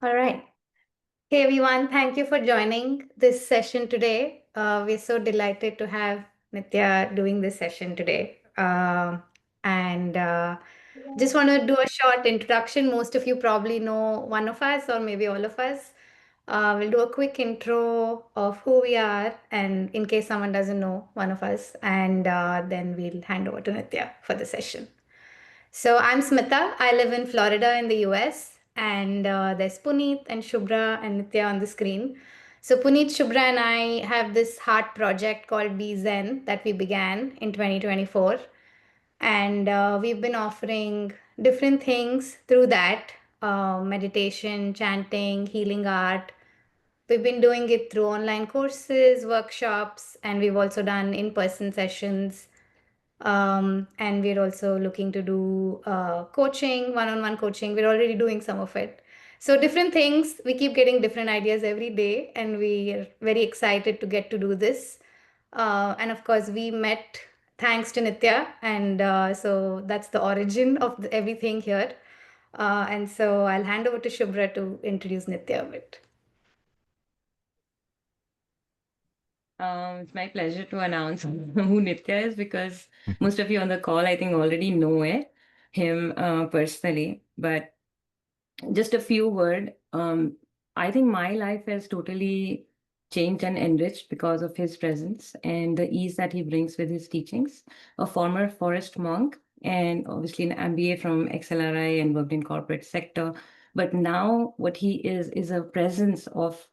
All right. Hey everyone, thank you for joining this session today. We're so delighted to have Nithya doing this session today. And Just want to do a short introduction. Most of you probably know one of us, or maybe all of us. We'll do a quick intro of who we are, and in case someone doesn't know one of us, and then we'll hand over to Nithya for the session. So I'm Smita. I live in Florida in the US, and there's Puneet and Shubhra and Nithya on the screen. So Puneet, Shubhra, and I have this heart project called BeeZen that we began in 2024, and we've been offering different things through that: meditation, chanting, healing art. We've been doing it through online courses, workshops, and we've also done in-person sessions, and we're also looking to do coaching, one-on-one coaching. We're already doing some of it. So different things. We keep getting different ideas every day, and we are very excited to get to do this. And of course, we met thanks to Nithya, and so that's the origin of everything here. And so I'll hand over to Shubhra to introduce Nithya a bit. It's my pleasure to announce who Nithya is because most of you on the call, I think, already know him personally. But just a few words. I think my life has totally changed and enriched because of his presence and the ease that he brings with his teachings. A former forest monk and obviously an MBA from XLRI and worked in corporate sector. But now what he is a presence of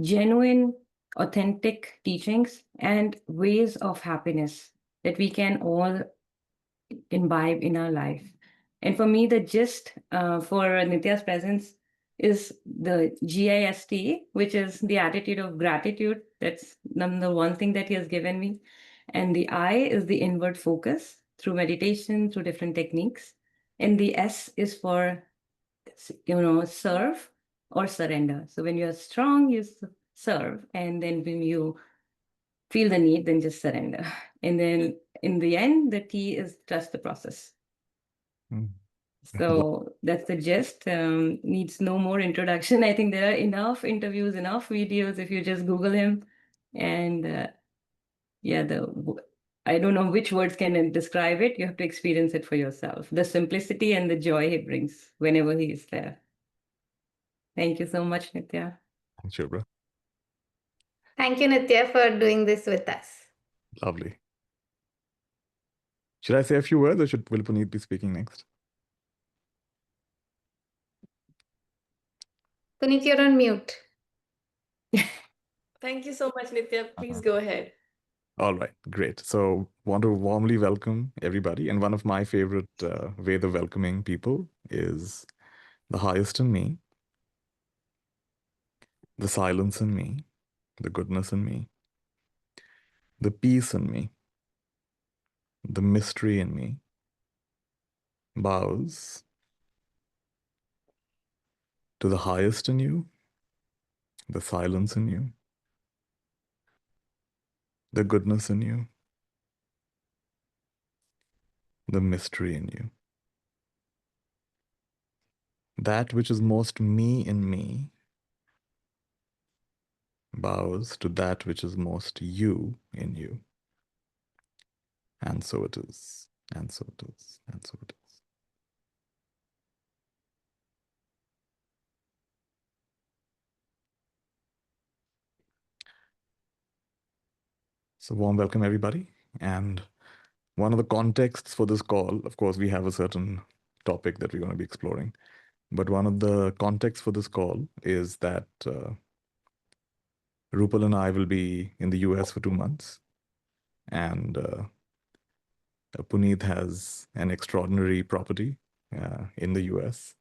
genuine, authentic teachings and ways of happiness that we can all imbibe in our life. And for me, the gist for Nitya's presence is the GIST, which is the attitude of gratitude. That's the one thing that he has given me. And the I is the inward focus through meditation, through different techniques. And the S is for, serve or surrender. So when you're strong, you serve. And then when you feel the need, then just surrender. And then in the end, the T is trust the process. So that's the gist. Needs no more introduction. I think there are enough interviews, enough videos if you just Google him. And yeah, I don't know which words can describe it. You have to experience it for yourself. The simplicity and the joy he brings whenever he is there. Thank you so much, Nithya. Thanks, Shubhra. Thank you, Nithya, for doing this with us. Lovely. Should I say a few words, or will Puneet be speaking next? Puneet, you're on mute. Thank you so much, Nithya. Please go ahead. All right, great. So, want to warmly welcome everybody. And one of my favorite ways of welcoming people is the highest in me, the silence in me, the goodness in me, the peace in me, the mystery in me, bows to the highest in you, the silence in you, the goodness in you, the mystery in you. That which is most me in me bows to that which is most you in you. And so it is, and so it is, and so it is. So, warm welcome, everybody. And one of the contexts for this call, of course, we have a certain topic that we're going to be exploring. But one of the contexts for this call is that Rupal and I will be in the US for 2 months. And Puneet has an extraordinary property in the US.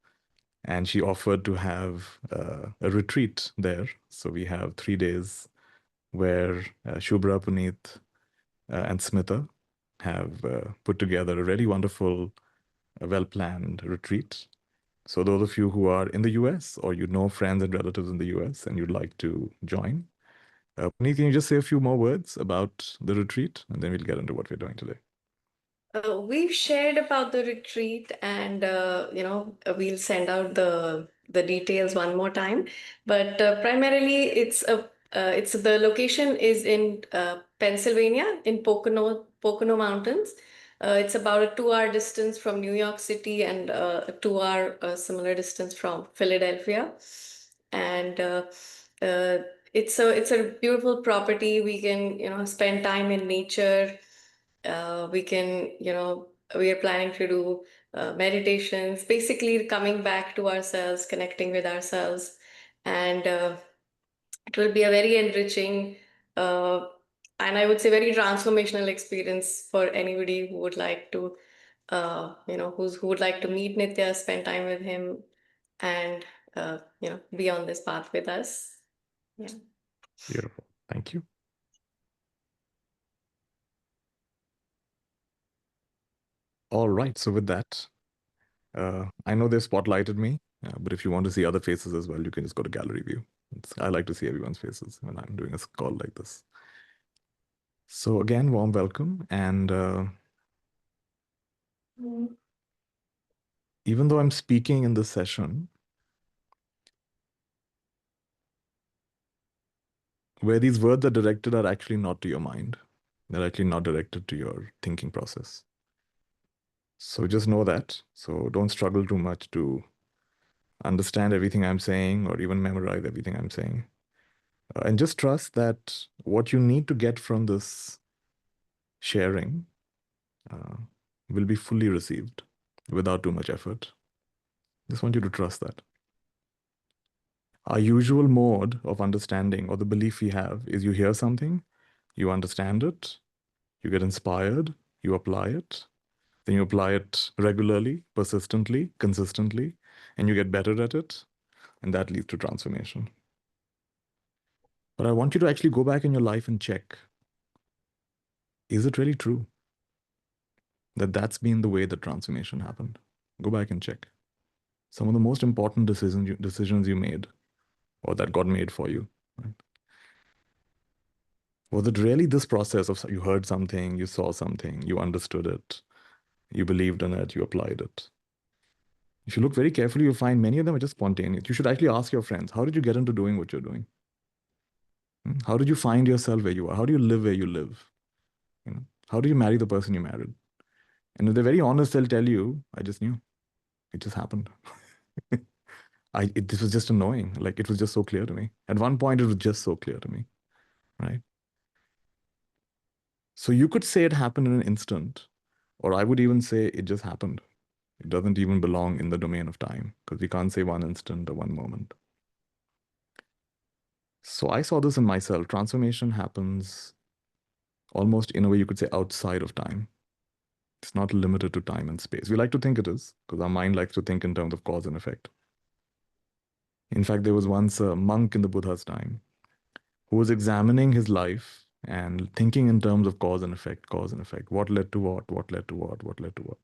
And she offered to have a retreat there. So we have 3 days where Shubhra, Puneet, and Smita have put together a really wonderful, well-planned retreat. So those of you who are in the US or you know friends and relatives in the US and you'd like to join, Puneet, can you just say a few more words about the retreat? And then we'll get into what we're doing today. We've shared about the retreat and, we'll send out the the details one more time. But primarily, it's the location is in Pennsylvania, in Pocono Mountains. It's about a 2-hour distance from New York City and a 2-hour similar distance from Philadelphia. And uh, it's a beautiful property. We can, spend time in nature. We can, we are planning to do meditations, basically coming back to ourselves, connecting with ourselves. And it will be a very enriching uh, and I would say very transformational experience for anybody who would like to, who would like to meet Nithya, spend time with him, and be on this path with us. Yeah. Beautiful. Thank you. All right. So with that, I know they've spotlighted me, but if you want to see other faces as well, you can just go to gallery view. I like to see everyone's faces when I'm doing a call like this. So again, warm welcome. And even though I'm speaking in this session, where these words are directed are actually not to your mind. They're actually not directed to your thinking process. So just know that. So don't struggle too much to understand everything I'm saying or even memorize everything I'm saying. And just trust that what you need to get from this sharing will be fully received without too much effort. Just want you to trust that. Our usual mode of understanding, or the belief we have, is you hear something, you understand it, you get inspired, you apply it, then you apply it regularly, persistently, consistently, and you get better at it, and that leads to transformation. But I want you to actually go back in your life and check, is it really true that that's been the way that transformation happened? Go back and check. Some of the most important decisions you made, or that got made for you, right? Was it really this process of you heard something, you saw something, you understood it, you believed in it, you applied it? If you look very carefully, you'll find many of them are just spontaneous. You should actually ask your friends, how did you get into doing what you're doing? How did you find yourself where you are? How do you live where you live? How do you marry the person you married? And if they're very honest, they'll tell you, I just knew. It just happened. This was just annoying. Like, it was just so clear to me. At one point, it was just so clear to me, right? So you could say it happened in an instant, or I would even say it just happened. It doesn't even belong in the domain of time, because we can't say one instant or one moment. So I saw this in myself. Transformation happens almost in a way you could say outside of time. It's not limited to time and space. We like to think it is, because our mind likes to think in terms of cause and effect. In fact, there was once a monk in the Buddha's time who was examining his life and thinking in terms of cause and effect, cause and effect. What led to what led to what led to what.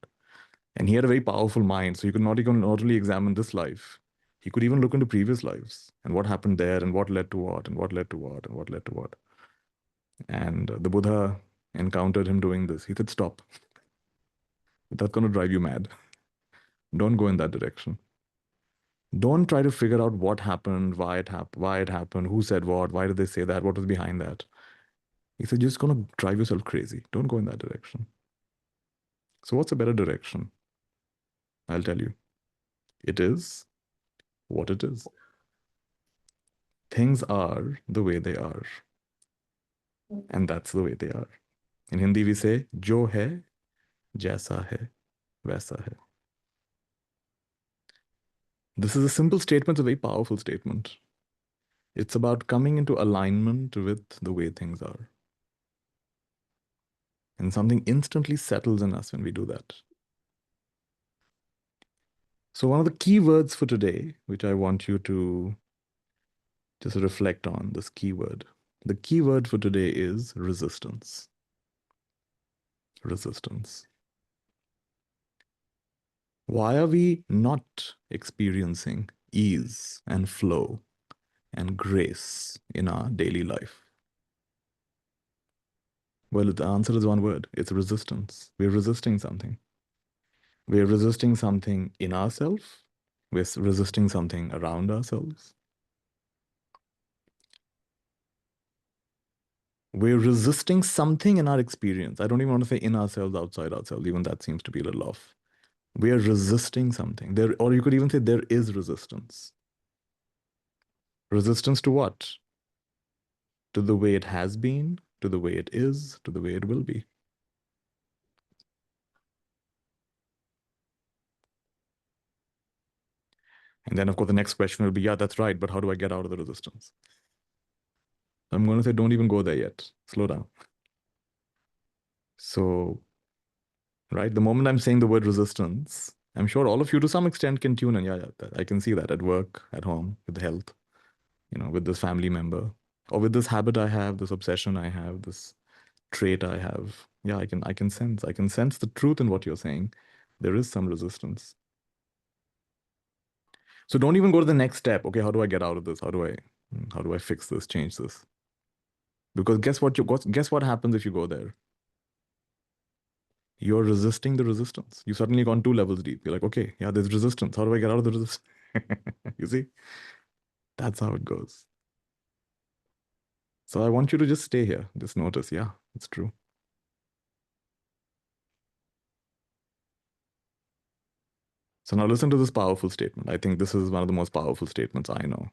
And he had a very powerful mind, so he could not only examine this life, he could even look into previous lives and what happened there and what led to what and what led to what and what led to what. And the Buddha encountered him doing this. He said, stop. That's going to drive you mad. Don't go in that direction. Don't try to figure out what happened, why it happened, who said what, why did they say that, what was behind that. He said, you're just going to drive yourself crazy. Don't go in that direction. So what's a better direction? I'll tell you. It is what it is. Things are the way they are. And that's the way they are. In Hindi we say, jo hai, jaisa hai, waisa hai. This is a simple statement, it's a very powerful statement. It's about coming into alignment with the way things are. And something instantly settles in us when we do that. So one of the key words for today, which I want you to just reflect on, this keyword. The key word for today is resistance. Resistance. Why are we not experiencing ease and flow and grace in our daily life? Well, the answer is one word. It's resistance. We're resisting something. We're resisting something in ourselves. We're resisting something around ourselves. We're resisting something in our experience. I don't even want to say in ourselves, outside ourselves. Even that seems to be a little off. We are resisting something. There, or you could even say there is resistance. Resistance to what? To the way it has been, to the way it is, to the way it will be. And then, of course, the next question will be, yeah, that's right, but how do I get out of the resistance? I'm going to say, don't even go there yet. Slow down. So, right, the moment I'm saying the word resistance, I'm sure all of you to some extent can tune in. Yeah, I can see that at work, at home, with health, with this family member, or with this habit I have, this obsession I have, this trait I have. Yeah, I can sense the truth in what you're saying. There is some resistance. So don't even go to the next step. Okay, how do I get out of this? How do I fix this, change this? Because guess what happens if you go there? You're resisting the resistance. You suddenly gone 2 levels deep. You're like, okay, yeah, there's resistance. How do I get out of the resistance? You see? That's how it goes. So I want you to just stay here. Just notice, yeah, it's true. So now listen to this powerful statement. I think this is one of the most powerful statements I know.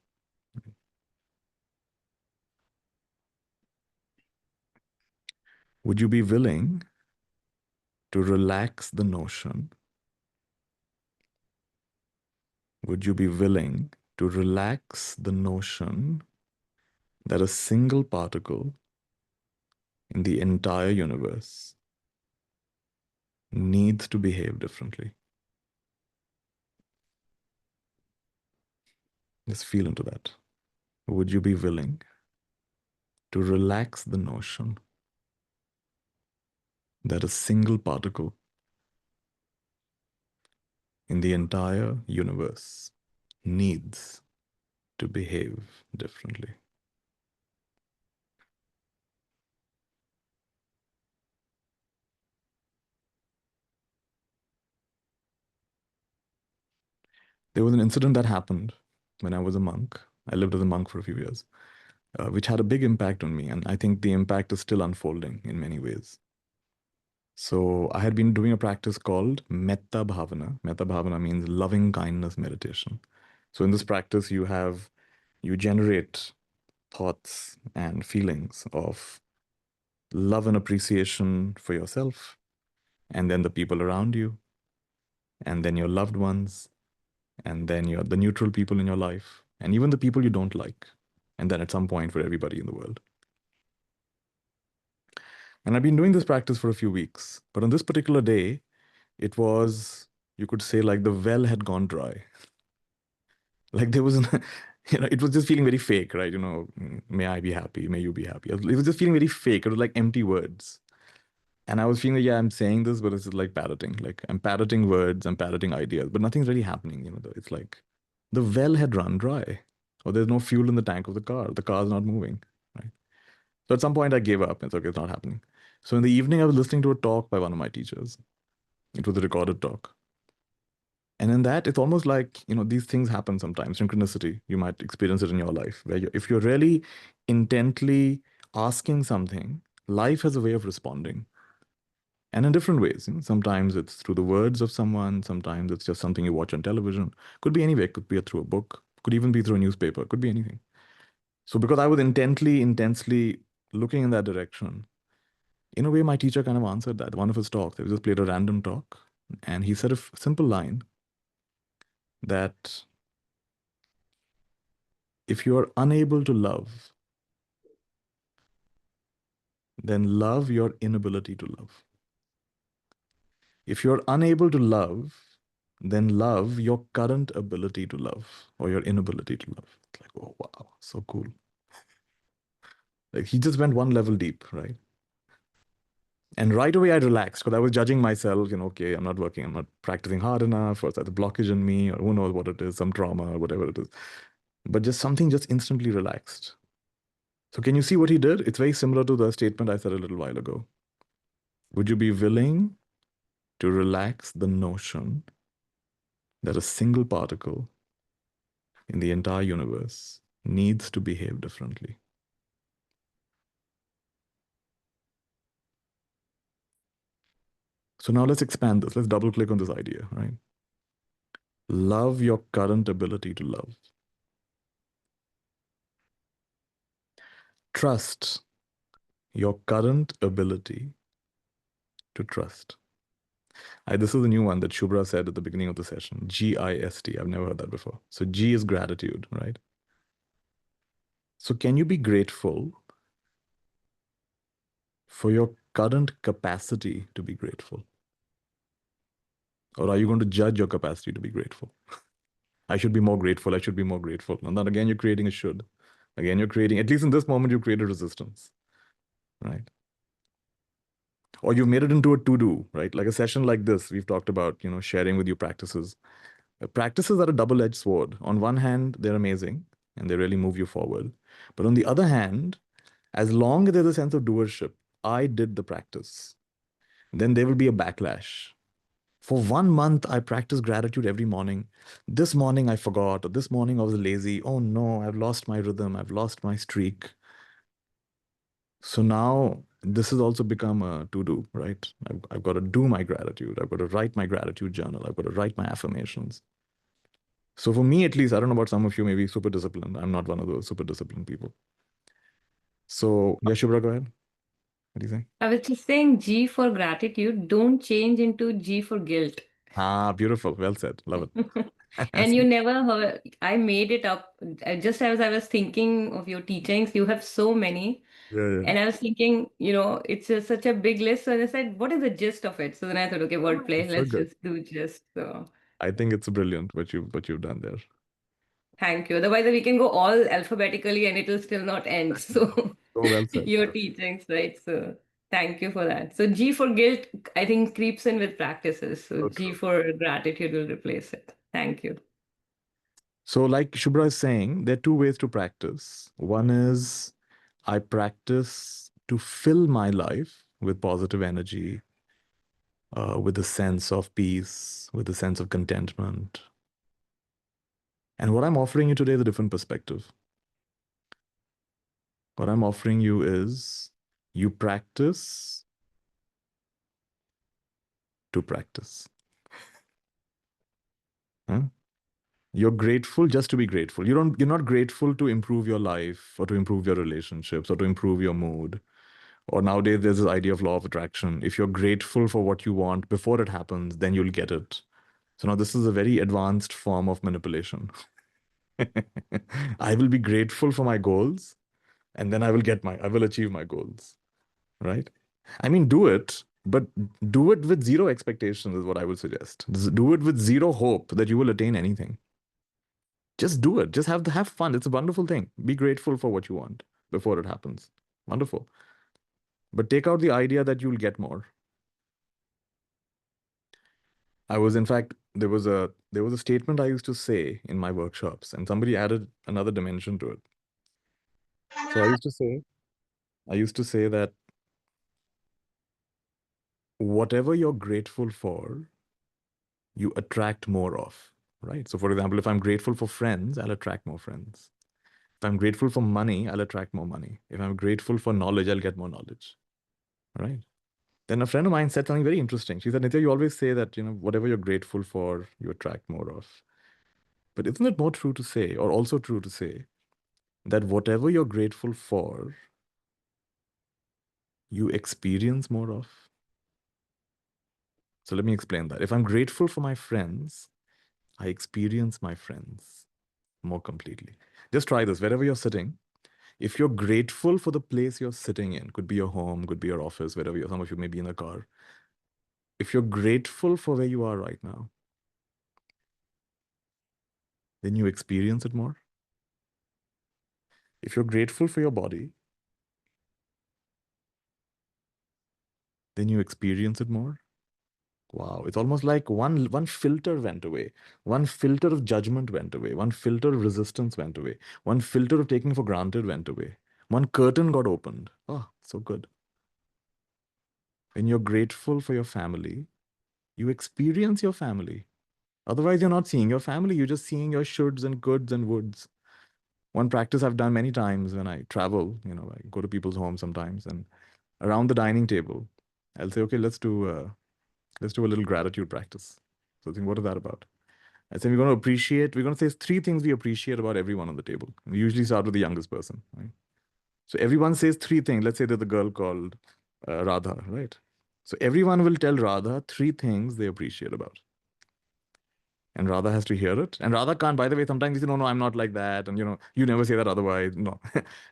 Would you be willing to relax the notion? Would you be willing to relax the notion that a single particle in the entire universe needs to behave differently? Just feel into that. Would you be willing to relax the notion that a single particle in the entire universe needs to behave differently? There was an incident that happened when I was a monk. I lived as a monk for a few years, which had a big impact on me. And I think the impact is still unfolding in many ways. So I had been doing a practice called Metta Bhavana. Metta Bhavana means loving kindness meditation. So in this practice, you generate thoughts and feelings of love and appreciation for yourself, and then the people around you, and then your loved ones, and then the neutral people in your life, and even the people you don't like, and then at some point for everybody in the world. And I've been doing this practice for a few weeks, but on this particular day, it was, you could say, like the well had gone dry. Like there was, it was just feeling very fake, right? May I be happy, may you be happy. It was just feeling very fake. It was like empty words. And I was feeling, yeah, I'm saying this, but it's like parroting. Like I'm parroting words, I'm parroting ideas, but nothing's really happening. It's like the well had run dry, or there's no fuel in the tank of the car. The car's not moving, right? So at some point I gave up. It's okay, it's not happening. So in the evening, I was listening to a talk by one of my teachers. It was a recorded talk. And in that, it's almost like, these things happen sometimes, synchronicity. You might experience it in your life, where if you're really intently asking something, life has a way of responding. And in different ways. Sometimes it's through the words of someone, sometimes it's just something you watch on television. Could be anywhere, could be through a book, could even be through a newspaper, could be anything. So because I was intensely looking in that direction, in a way, my teacher kind of answered that. One of his talks, he just played a random talk, and he said a simple line that if you are unable to love, then love your inability to love. If you're unable to love, then love your current ability to love or your inability to love. It's like, oh, wow, so cool. Like he just went one level deep, right? And right away I relaxed because I was judging myself, okay, I'm not working, I'm not practicing hard enough, or there's a blockage in me, or who knows what it is, some trauma or whatever it is. But just something just instantly relaxed. So can you see what he did? It's very similar to the statement I said a little while ago. Would you be willing to relax the notion that a single particle in the entire universe needs to behave differently. So now let's expand this. Let's double click on this idea, right? Love your current ability to love. Trust your current ability to trust. This is a new one that Shubhra said at the beginning of the session. GIST. I've never heard that before. So G is gratitude, right? So can you be grateful for your current capacity to be grateful? Or are you going to judge your capacity to be grateful? I should be more grateful. I should be more grateful. And then again, you're creating a should. Again, you're creating, at least in this moment, you've created resistance, right? Or you've made it into a to-do, right? Like a session like this, we've talked about, sharing with you practices. Practices are a double-edged sword. On one hand, they're amazing and they really move you forward. But on the other hand, as long as there's a sense of doership, I did the practice, then there will be a backlash. For 1 month, I practiced gratitude every morning. This morning, I forgot. Or this morning, I was lazy. Oh no, I've lost my rhythm. I've lost my streak. So now this has also become a to-do, right? I've got to do my gratitude. I've got to write my gratitude journal. I've got to write my affirmations. So for me, at least, I don't know about some of you, maybe super disciplined. I'm not one of those super disciplined people. So yeah, Shubhra, go ahead. What do you think? I was just saying G for gratitude, don't change into G for guilt. Beautiful. Well said. Love it. And you never heard, I made it up. Just as I was thinking of your teachings, you have so many. Yeah. And I was thinking, it's such a big list. So I said, what is the gist of it? So then I thought, okay, wordplay, So let's good. just do gist. So I think it's brilliant what you've done there. thank you. Otherwise, we can go all alphabetically and it will still not end. So So well said. your teachings, right? So thank you for that. So G for guilt, I think creeps in with practices. So So G true. for gratitude will replace it. Thank you. So like Shubhra is saying, there are two ways to practice. One is I practice to fill my life with positive energy, with a sense of peace, with a sense of contentment. And what I'm offering you today is a different perspective. What I'm offering you is you practice to practice. Huh? You're grateful just to be grateful. You're not grateful to improve your life or to improve your relationships or to improve your mood. Or nowadays there's this idea of law of attraction. If you're grateful for what you want before it happens, then you'll get it. So now this is a very advanced form of manipulation. I will be grateful for my goals, and then I will achieve my goals. Right? I mean, do it, but do it with zero expectations is what I would suggest. Do it with zero hope that you will attain anything. Just do it. Just have fun. It's a wonderful thing. Be grateful for what you want before it happens. Wonderful. But take out the idea that you'll get more. In fact, there was a statement I used to say in my workshops, and somebody added another dimension to it. So I used to say that whatever you're grateful for, you attract more of, right? So for example, if I'm grateful for friends, I'll attract more friends. If I'm grateful for money, I'll attract more money. If I'm grateful for knowledge, I'll get more knowledge, right? Then a friend of mine said something very interesting. She said, Nithya, you always say that, whatever you're grateful for, you attract more of. But isn't it more true to say, or also true to say, that whatever you're grateful for, you experience more of? So let me explain that. If I'm grateful for my friends, I experience my friends more completely. Just try this wherever you're sitting. If you're grateful for the place you're sitting in, could be your home, could be your office, wherever you're, some of you may be in a car. If you're grateful for where you are right now, then you experience it more. If you're grateful for your body, then you experience it more. Wow, it's almost like one filter went away. One filter of judgment went away. One filter of resistance went away. One filter of taking for granted went away. One curtain got opened. Oh, so good. When you're grateful for your family, you experience your family. Otherwise, you're not seeing your family. You're just seeing your shoulds and coulds and woulds. One practice I've done many times when I travel, I go to people's homes sometimes, and around the dining table, I'll say, okay, let's do a little gratitude practice. So think, what is that about? I say we're going to say three things we appreciate about everyone on the table. We usually start with the youngest person, right? So everyone says three things. Let's say there's a girl called Radha, right? So everyone will tell Radha three things they appreciate about. And Radha has to hear it. And Radha can't, by the way, sometimes you say, no, I'm not like that. And, you never say that otherwise. No.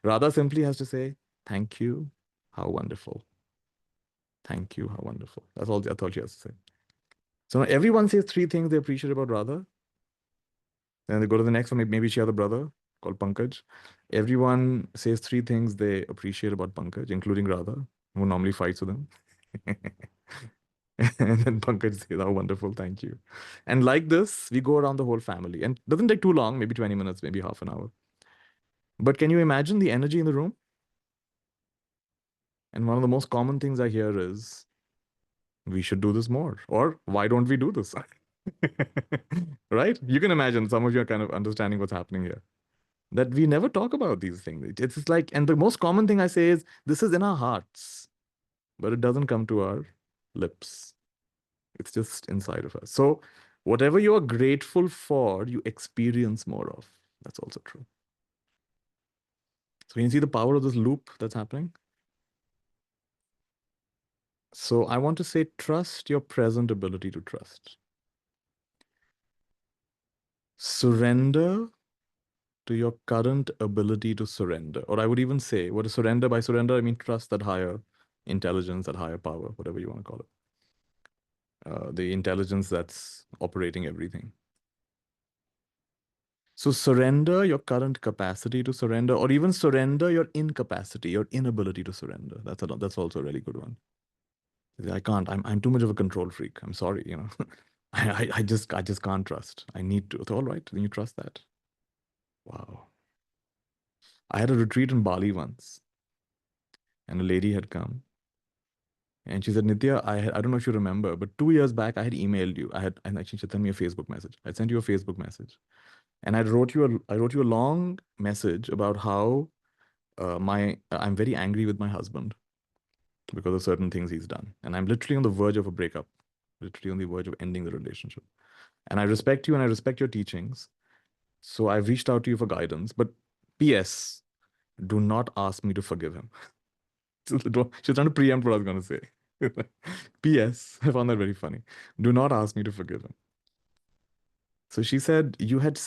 Radha simply has to say, thank you. How wonderful. Thank you. How wonderful. That's all she has to say. So now everyone says three things they appreciate about Radha. Then they go to the next one. Maybe she has a brother called Pankaj. Everyone says three things they appreciate about Pankaj, including Radha, who normally fights with him. And then Pankaj says, "Oh, wonderful, thank you." And like this, we go around the whole family. And it doesn't take too long, maybe 20 minutes, maybe half an hour. But can you imagine the energy in the room? And one of the most common things I hear is, we should do this more. Or why don't we do this? Right? You can imagine some of you are kind of understanding what's happening here. That we never talk about these things. It's like, and the most common thing I say is, this is in our hearts, but it doesn't come to our lips. It's just inside of us. So whatever you're grateful for, you experience more of. That's also true. So you can see the power of this loop that's happening. So I want to say, trust your present ability to trust. Surrender to your current ability to surrender. Or I would even say, what is surrender? By surrender, I mean trust that higher intelligence, that higher power, whatever you want to call it. The intelligence that's operating everything. So surrender your current capacity to surrender, or even surrender your incapacity, your inability to surrender. That's also a really good one. I can't. I'm too much of a control freak. I'm sorry. I just can't trust. I need to. It's all right. Then you trust that. Wow. I had a retreat in Bali once, and a lady had come, and she said, Nithya, I don't know if you remember, but 2 years back I had emailed you. And actually she sent me a Facebook message. I sent you a Facebook message. And I wrote you a long message about how I'm very angry with my husband because of certain things he's done, and I'm literally on the verge of a breakup, literally on the verge of ending the relationship. And I respect you and I respect your teachings, so I've reached out to you for guidance. But P.S. Do not ask me to forgive him. She's trying to preempt what I was going to say. P.S. I found that very funny. Do not ask me to forgive him. So she said, you had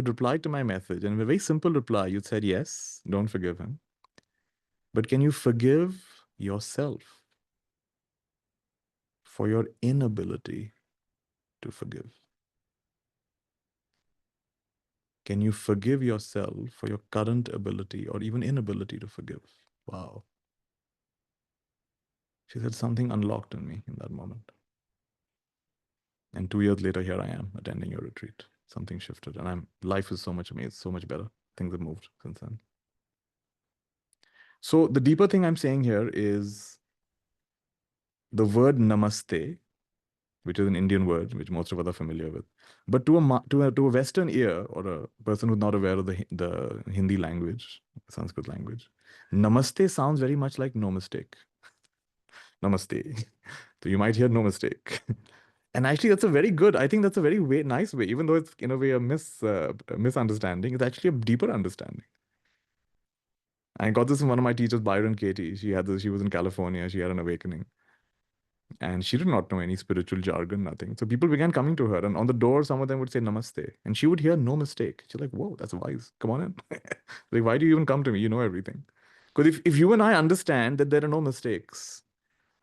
replied to my message, and a very simple reply. You said, yes, don't forgive him. But can you forgive yourself for your inability to forgive? Can you forgive yourself for your current ability or even inability to forgive? Wow. She said, something unlocked in me in that moment. And 2 years later, here I am attending your retreat. Something shifted, and life is so much amazing, so much better. Things have moved since then. So the deeper thing I'm saying here is the word namaste, which is an Indian word, which most of us are familiar with. But to a Western ear, or a person who's not aware of the Hindi language, Sanskrit language, namaste sounds very much like no mistake. Namaste. So you might hear no mistake. And actually, I think that's a very nice way, even though it's in a way a misunderstanding, it's actually a deeper understanding. I got this from one of my teachers, Byron Katie. She was in California. She had an awakening. And she did not know any spiritual jargon, nothing. So people began coming to her, and on the door, some of them would say namaste. And she would hear no mistake. She's like, whoa, that's wise. Come on in. Like, why do you even come to me? You know everything. Because if you and I understand that there are no mistakes,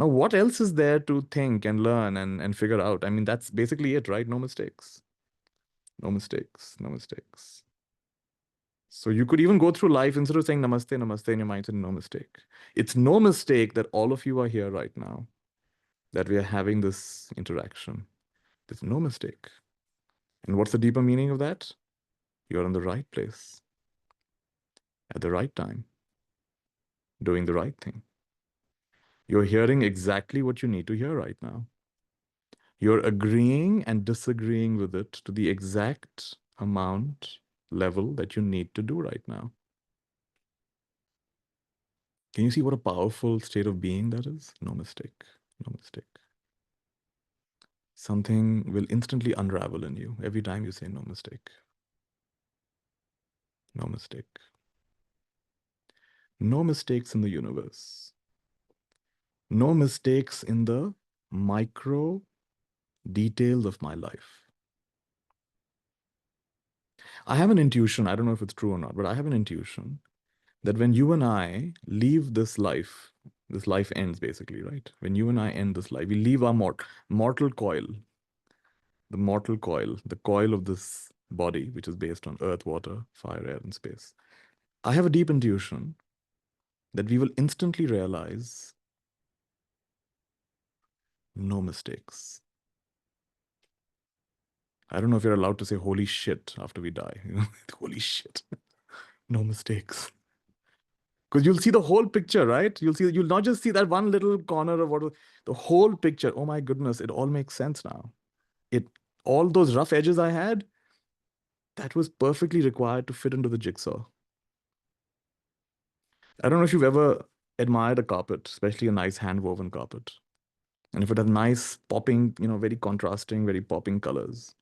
now what else is there to think and learn and figure out? I mean, that's basically it, right? No mistakes. No mistakes. No mistakes. So you could even go through life instead of saying namaste, namaste in your mind, saying no mistake. It's no mistake that all of you are here right now, that we are having this interaction. There's no mistake. And what's the deeper meaning of that? You're in the right place, at the right time, doing the right thing. You're hearing exactly what you need to hear right now. You're agreeing and disagreeing with it to the exact amount level that you need to do right now. Can you see what a powerful state of being that is? No mistake. No mistake. Something will instantly unravel in you every time you say no mistake. No mistake. No mistakes in the universe. No mistakes in the micro details of my life. I have an intuition, I don't know if it's true or not, but I have an intuition that when you and I leave this life ends basically, right? When you and I end this life, we leave our mortal coil, the coil of this body, which is based on earth, water, fire, air, and space. I have a deep intuition that we will instantly realize no mistakes. I don't know if you're allowed to say holy shit after we die. Holy shit. No mistakes. Because you'll see the whole picture, right? You'll not just see that one little corner of the whole picture. Oh my goodness, it all makes sense now. All those rough edges I had, that was perfectly required to fit into the jigsaw. I don't know if you've ever admired a carpet, especially a nice hand-woven carpet. And if it has nice popping, very contrasting, very popping colors.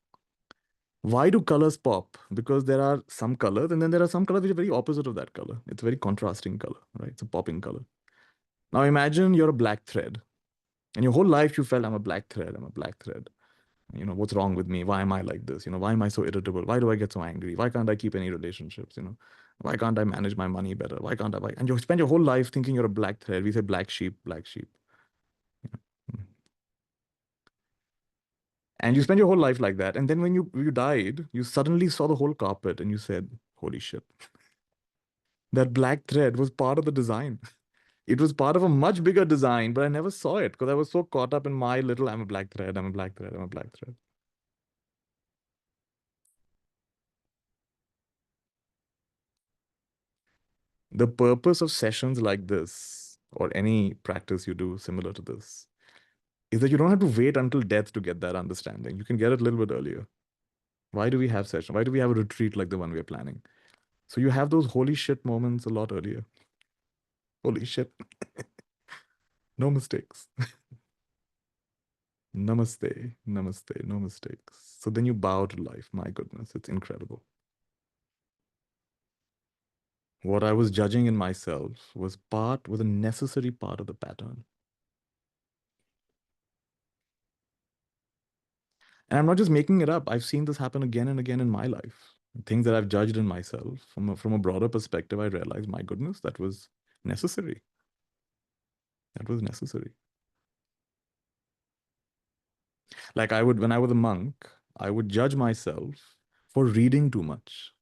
Why do colors pop? Because there are some colors, and then there are some colors which are very opposite of that color. It's a very contrasting color, right? It's a popping color. Now imagine you're a black thread, and your whole life you felt, I'm a black thread, I'm a black thread. What's wrong with me? Why am I like this? Why am I so irritable? Why do I get so angry? Why can't I keep any relationships? Why can't I manage my money better? Why can't I? And you spend your whole life thinking you're a black thread. We say black sheep, black sheep. And you spend your whole life like that. And then when you died, you suddenly saw the whole carpet and you said, holy shit. That black thread was part of the design. It was part of a much bigger design, but I never saw it because I was so caught up in my little, I'm a black thread, I'm a black thread, I'm a black thread. The purpose of sessions like this, or any practice you do similar to this, is that you don't have to wait until death to get that understanding. You can get it a little bit earlier. Why do we have sessions? Why do we have a retreat like the one we're planning? So you have those holy shit moments a lot earlier. Holy shit. No mistakes. Namaste, namaste, no mistakes. So then you bow to life. My goodness, it's incredible. What I was judging in myself was a necessary part of the pattern. And I'm not just making it up. I've seen this happen again and again in my life. Things that I've judged in myself. From a broader perspective, I realized, my goodness, that was necessary. That was necessary. Like when I was a monk, I would judge myself for reading too much.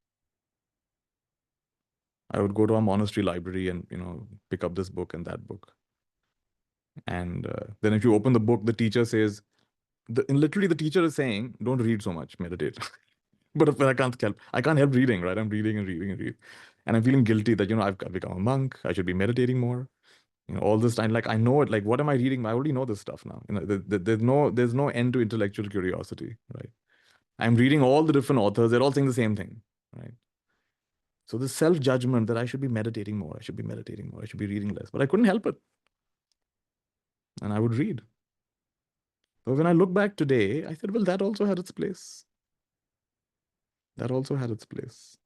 I would go to a monastery library and, pick up this book and that book. And then if you open the book, the teacher says, literally the teacher is saying, don't read so much, meditate. But I can't help reading, right? I'm reading and reading and reading. And I'm feeling guilty that, I've become a monk. I should be meditating more. All this time, like I know it, like what am I reading? I already know this stuff now. There's no end to intellectual curiosity, right? I'm reading all the different authors. They're all saying the same thing, right? So the self-judgment that I should be meditating more, I should be meditating more, I should be reading less. But I couldn't help it. And I would read. But when I look back today, I said, well, that also had its place. That also had its place.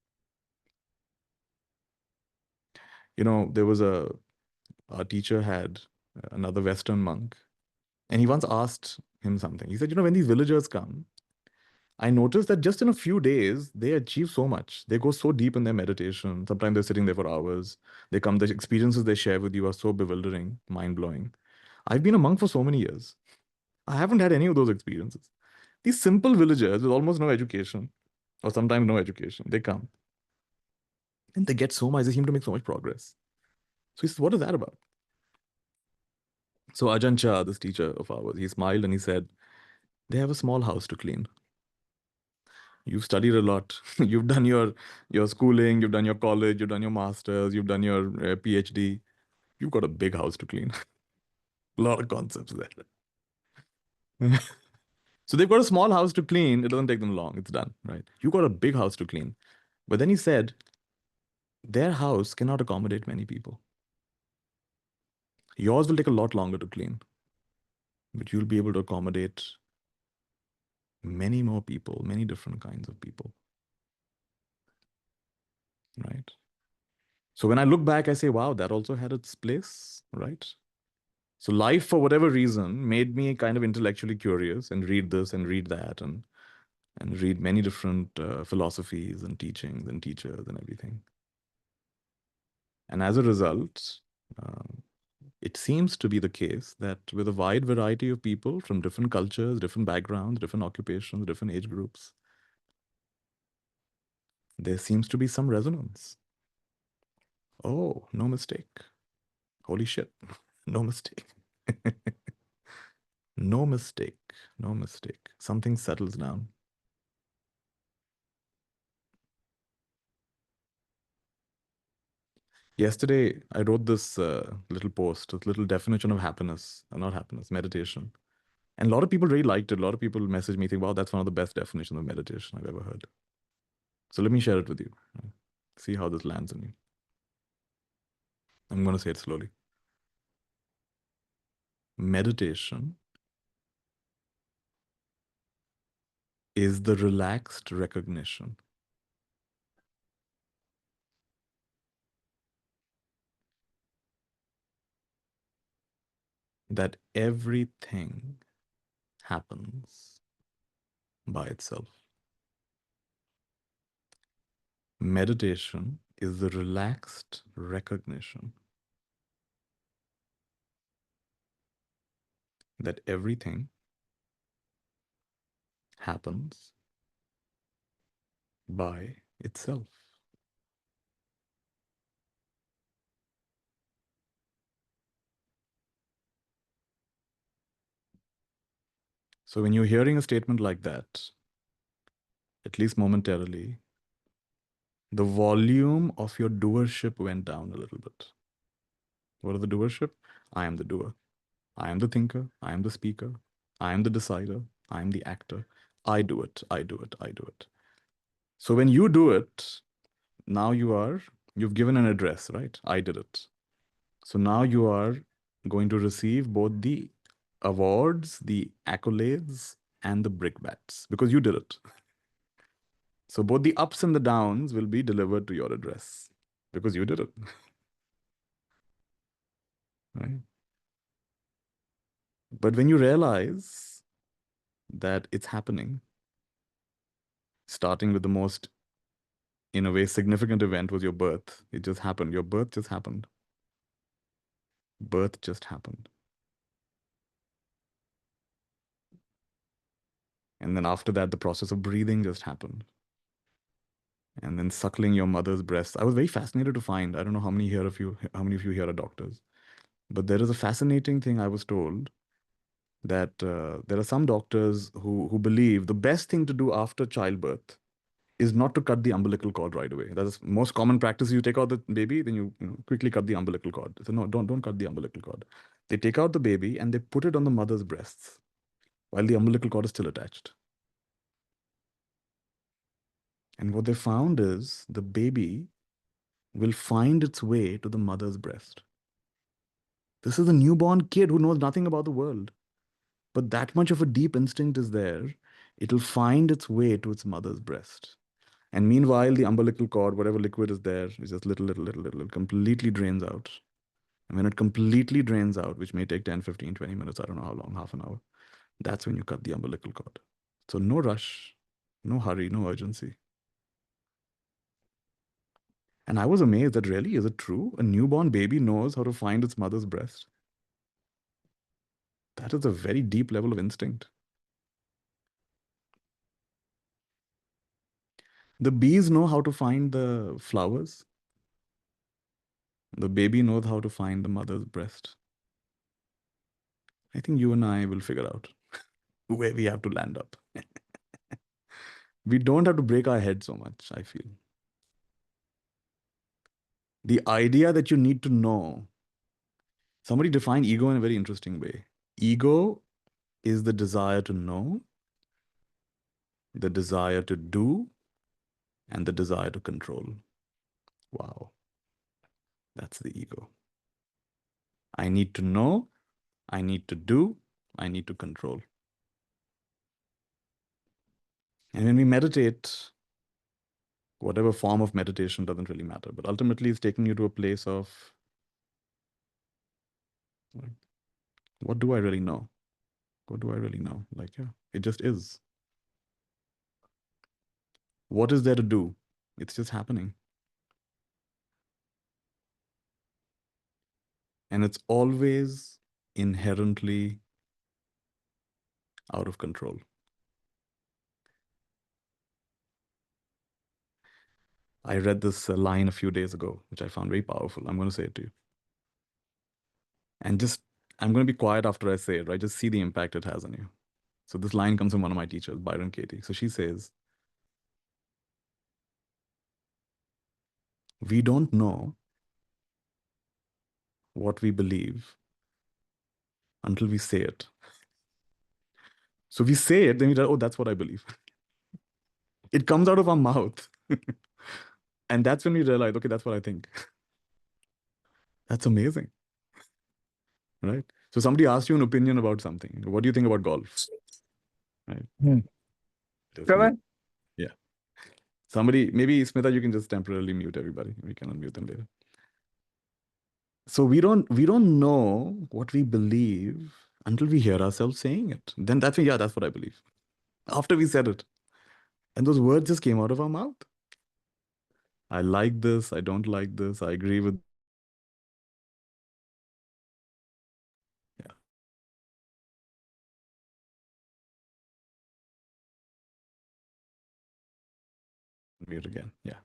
There was our teacher had another Western monk, and he once asked him something. He said, when these villagers come, I noticed that just in a few days, they achieve so much. They go so deep in their meditation. Sometimes they're sitting there for hours. The experiences they share with you are so bewildering, mind-blowing. I've been a monk for so many years. I haven't had any of those experiences. These simple villagers with almost no education, or sometimes no education, they come. And they get so much, they seem to make so much progress. So he says, what is that about? So Ajahn Chah, this teacher of ours, he smiled and he said, they have a small house to clean. You've studied a lot. You've done your schooling, you've done your college, you've done your masters, you've done your PhD. You've got a big house to clean. A lot of concepts there. So they've got a small house to clean. It doesn't take them long. It's done, right? You got a big house to clean. But then he said, their house cannot accommodate many people. Yours will take a lot longer to clean, but you'll be able to accommodate many more people, many different kinds of people, right? So when I look back, I say, wow, that also had its place, right? So life, for whatever reason, made me kind of intellectually curious and read this and read that and read many different philosophies and teachings and teachers and everything. And as a result, it seems to be the case that with a wide variety of people from different cultures, different backgrounds, different occupations, different age groups, there seems to be some resonance. Oh, no mistake. Holy shit. No mistake. No mistake. No mistake. Something settles down. Yesterday, I wrote this little post, this little definition of happiness, not happiness, meditation. And a lot of people really liked it. A lot of people messaged me, think, wow, that's one of the best definitions of meditation I've ever heard. So let me share it with you. See how this lands on you. I'm going to say it slowly. Meditation is the relaxed recognition that everything happens by itself. Meditation is the relaxed recognition that everything happens by itself. So when you're hearing a statement like that, at least momentarily, the volume of your doership went down a little bit. What is the doership? I am the doer. I am the thinker. I am the speaker. I am the decider. I am the actor. I do it. I do it. I do it. So when you do it, now you've given an address, right? I did it. So now you are going to receive both the awards, the accolades, and the brickbats because you did it. So both the ups and the downs will be delivered to your address because you did it. Right? But when you realize that it's happening, starting with the most, in a way, significant event was your birth. It just happened. Your birth just happened. Birth just happened. And then after that, the process of breathing just happened. And then suckling your mother's breast. I was very fascinated to find, I don't know how many of you here are doctors, but there is a fascinating thing I was told that there are some doctors who believe the best thing to do after childbirth is not to cut the umbilical cord right away. That's the most common practice. You take out the baby, then you quickly cut the umbilical cord. So no, don't cut the umbilical cord. They take out the baby and they put it on the mother's breasts while the umbilical cord is still attached. And what they found is the baby will find its way to the mother's breast. This is a newborn kid who knows nothing about the world. But that much of a deep instinct is there. It'll find its way to its mother's breast. And meanwhile, the umbilical cord, whatever liquid is there, is just little, completely drains out. And when it completely drains out, which may take 10, 15, 20 minutes, I don't know how long, half an hour, that's when you cut the umbilical cord. So no rush, no hurry, no urgency. And I was amazed that really, is it true? A newborn baby knows how to find its mother's breast. That is a very deep level of instinct. The bees know how to find the flowers. The baby knows how to find the mother's breast. I think you and I will figure out where we have to land up. We don't have to break our head so much, I feel. The idea that you need to know, somebody defined ego in a very interesting way. Ego is the desire to know, the desire to do, and the desire to control. Wow, that's the ego. I need to know, I need to do, I need to control. And when we meditate, whatever form of meditation doesn't really matter, but ultimately it's taking you to a place of, what do I really know? What do I really know? Like, yeah, it just is. What is there to do? It's just happening. And it's always inherently out of control. I read this line a few days ago, which I found very powerful. I'm going to say it to you. And just, I'm going to be quiet after I say it, right? Just see the impact it has on you. So this line comes from one of my teachers, Byron Katie. So she says, we don't know what we believe until we say it. So we say it, then we realize, oh, that's what I believe. It comes out of our mouth. And that's when we realize, okay, that's what I think. That's amazing. Right? So somebody asks you an opinion about something. What do you think about golf? Right? Come on. Yeah. Somebody, maybe Smita, you can just temporarily mute everybody. We can unmute them later. So we don't know what we believe until we hear ourselves saying it. Then that's when, yeah, that's what I believe. After we said it. And those words just came out of our mouth. I like this, I don't like this, I agree with. Yeah. Mute again. Yeah.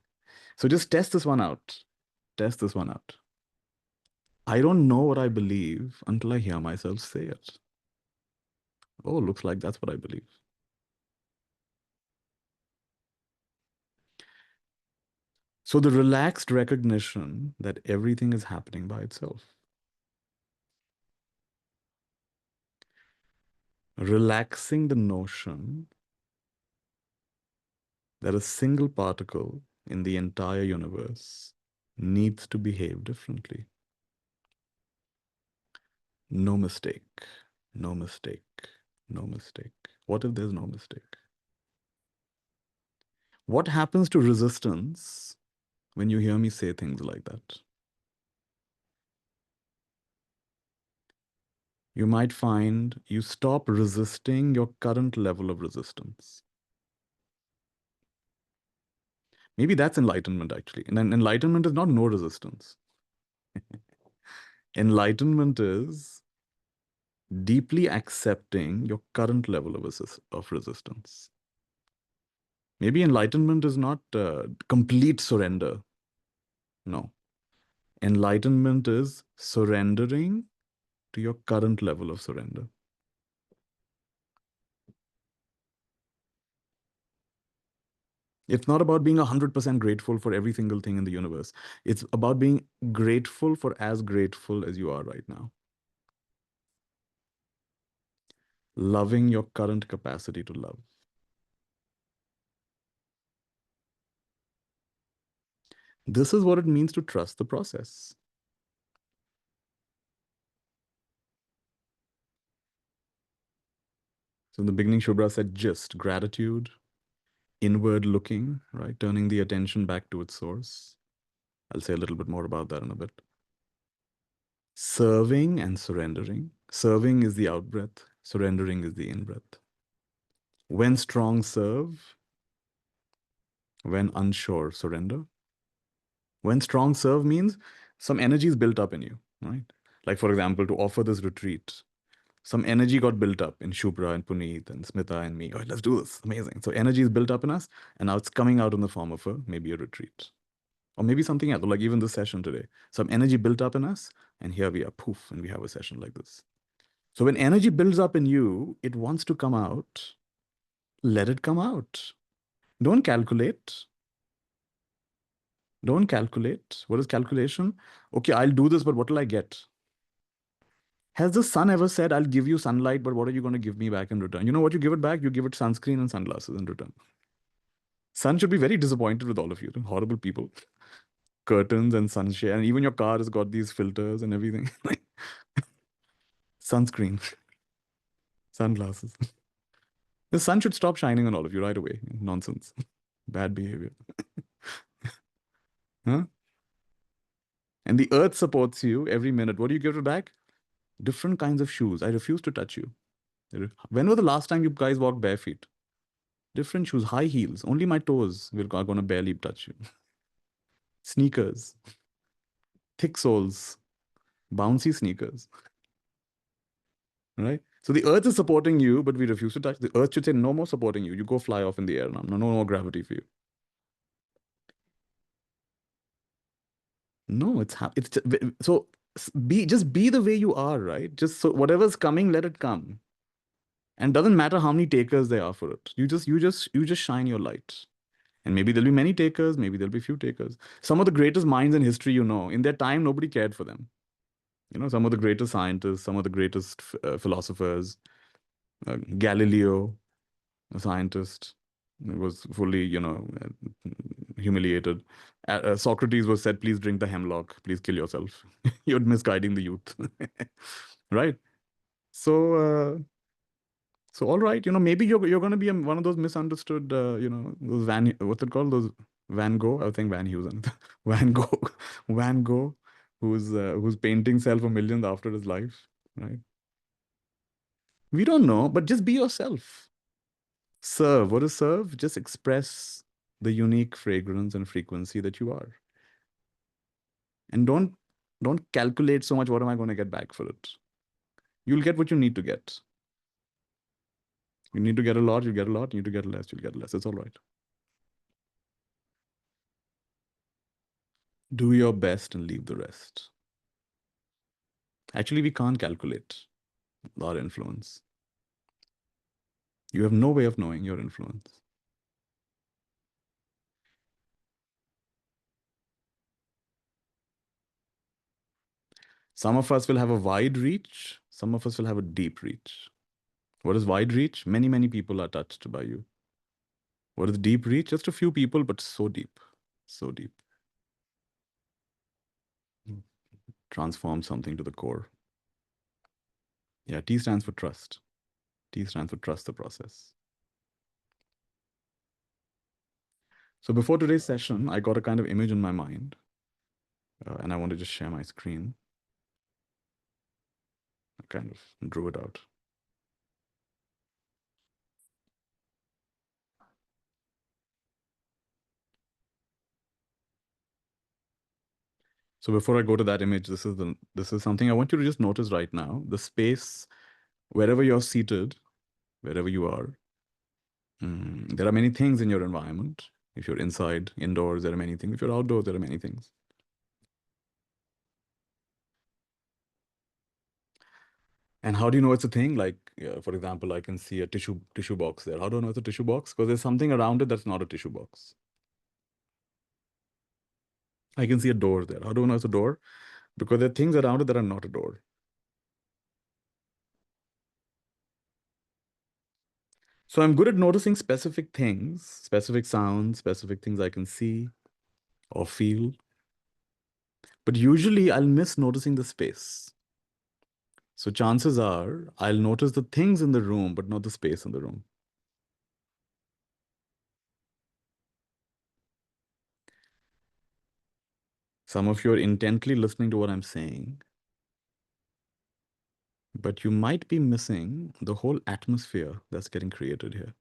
So just test this one out. Test this one out. I don't know what I believe until I hear myself say it. Oh, looks like that's what I believe. So the relaxed recognition that everything is happening by itself. Relaxing the notion that a single particle in the entire universe needs to behave differently. No mistake, no mistake, no mistake. What if there's no mistake? What happens to resistance when you hear me say things like that? You might find you stop resisting your current level of resistance. Maybe that's enlightenment, actually. And then enlightenment is not no resistance. Enlightenment is deeply accepting your current level of resistance. Maybe enlightenment is not complete surrender. No. Enlightenment is surrendering to your current level of surrender. It's not about being 100% grateful for every single thing in the universe. It's about being grateful for as grateful as you are right now. Loving your current capacity to love. This is what it means to trust the process. So in the beginning, Shubhra said just gratitude, inward looking, right? Turning the attention back to its source. I'll say a little bit more about that in a bit. Serving and surrendering. Serving is the out breath. Surrendering is the in breath. When strong, serve. When unsure, surrender. When strong, serve means some energy is built up in you, right? Like, for example, to offer this retreat, some energy got built up in Shubhra and Puneet and Smita and me. Oh, let's do this. Amazing. So energy is built up in us, and now it's coming out in the form of maybe a retreat. Or maybe something else, like even this session today. Some energy built up in us, and here we are, poof, and we have a session like this. So when energy builds up in you, it wants to come out. Let it come out. Don't calculate. Don't calculate. What is calculation? Okay, I'll do this, but what will I get? Has the sun ever said, I'll give you sunlight, but what are you going to give me back in return? You know what you give it back? You give it sunscreen and sunglasses in return. Sun should be very disappointed with all of you, horrible people. Curtains and sunshade, and even your car has got these filters and everything. Sunscreen, sunglasses. The sun should stop shining on all of you right away. Nonsense. Bad behavior. Huh? And the earth supports you every minute. What do you give it back? Different kinds of shoes. I refuse to touch you. When was the last time you guys walked bare feet? Different shoes, high are only my toes are gonna barely touch you. Sneakers, thick soles, bouncy sneakers. Right? So the earth is supporting you, but we refuse to touch. The earth should say, no more supporting you. You go fly off in the air now. No more gravity for you. No, so be the way you are, right? Just so whatever's coming, let it come. And doesn't matter how many takers there are for it. You just shine your light. And maybe there'll be many takers, maybe there'll be few takers. Some of the greatest minds in history, in their time, nobody cared for them. Some of the greatest scientists, some of the greatest philosophers, Galileo, a scientist, was fully, humiliated. Socrates was said, please drink the hemlock, please kill yourself. You're misguiding the youth. Right? So all right, maybe you're going to be one of those misunderstood, those what's it called? Those Van Gogh, I think Van Heusen, Van Gogh, Van Gogh, whose paintings sell for millions after his life, right? We don't know, but just be yourself. Serve. What is serve? Just express the unique fragrance and frequency that you are, and don't calculate so much. What am I going to get back for it? You'll get what you need to get. You need to get a lot, you get a lot. You need to get less, you'll get less. It's all right. Do your best and leave the rest. Actually, we can't calculate our influence. You have no way of knowing your influence. Some of us will have a wide reach. Some of us will have a deep reach. What is wide reach? Many, many people are touched by you. What is deep reach? Just a few people, but so deep. So deep. Transform something to the core. Yeah, T stands for trust. T stands for trust the process. So before today's session, I got a kind of image in my mind, and I want to just share my screen. I kind of drew it out. So before I go to that image, this is something I want you to just notice right now. The space, wherever you're seated, wherever you are, there are many things in your environment. If you're inside, indoors, there are many things. If you're outdoors, there are many things. And how do you know it's a thing? Like, for example, I can see a tissue box there. How do I know it's a tissue box? Because there's something around it that's not a tissue box. I can see a door there. How do I know it's a door? Because there are things around it that are not a door. So I'm good at noticing specific things, specific sounds, specific things I can see or feel. But usually I'll miss noticing the space. So chances are I'll notice the things in the room, but not the space in the room. Some of you are intently listening to what I'm saying, but you might be missing the whole atmosphere that's getting created here.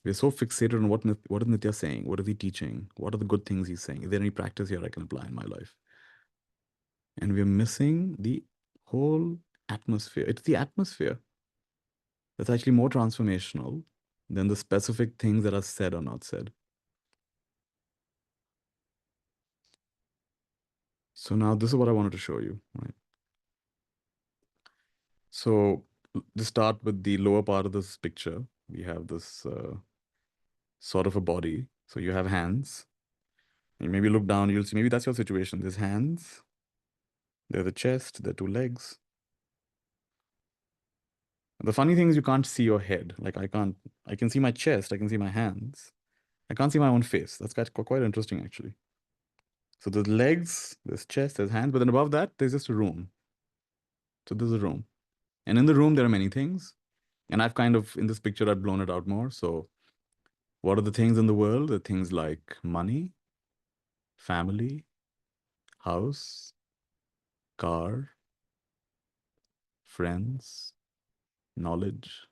We're so fixated on what is Nithya saying? What is he teaching? What are the good things he's saying? Is there any practice here I can apply in my life? And we're missing the whole atmosphere. It's the atmosphere that's actually more transformational than the specific things that are said or not said. So now this is what I wanted to show you, right? So to start with the lower part of this picture, we have this sort of a body. So you have hands. You maybe look down, you'll see, maybe that's your situation. There's hands, there's a chest, there are two legs, The funny thing is you can't see your head. Like I can see my chest, I can see my hands. I can't see my own face. That's quite interesting actually. So there's legs, there's chest, there's hands, but then above that, there's just a room. So there's a room. And in the room, there are many things. And I've kind of, in this picture, I've blown it out more. So what are the things in the world? The things like money, family, house, car, friends, knowledge,